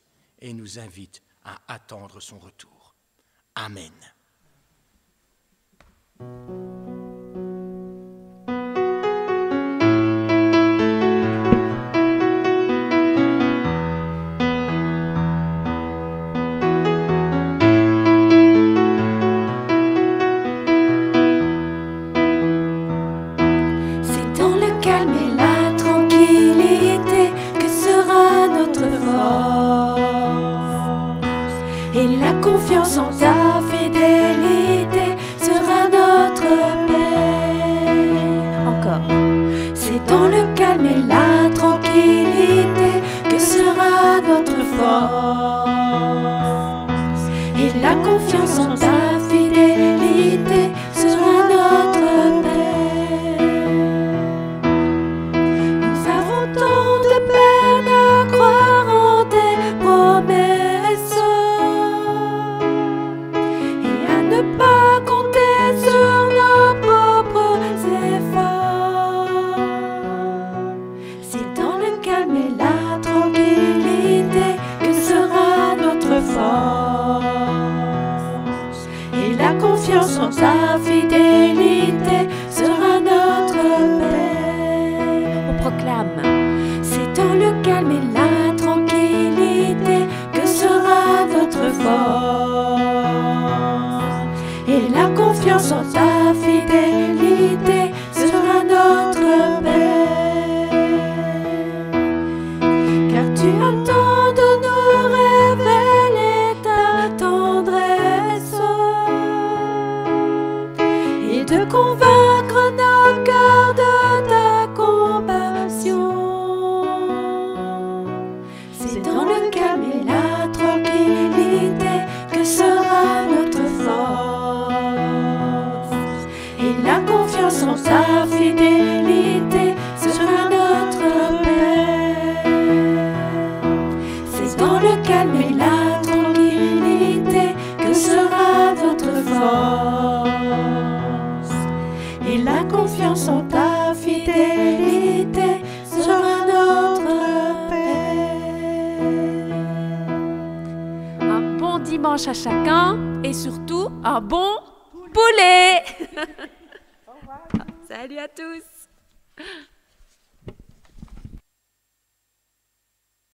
[SPEAKER 8] et nous invite à attendre son retour. Amen.
[SPEAKER 3] Et la confiance en ta fidélité sera notre en ta fidélité sera notre paix. C'est dans le calme et la tranquillité que sera votre force. Et la confiance en ta fidélité sera notre paix.
[SPEAKER 2] Un bon dimanche à chacun et surtout un bon poulet. Salut à tous.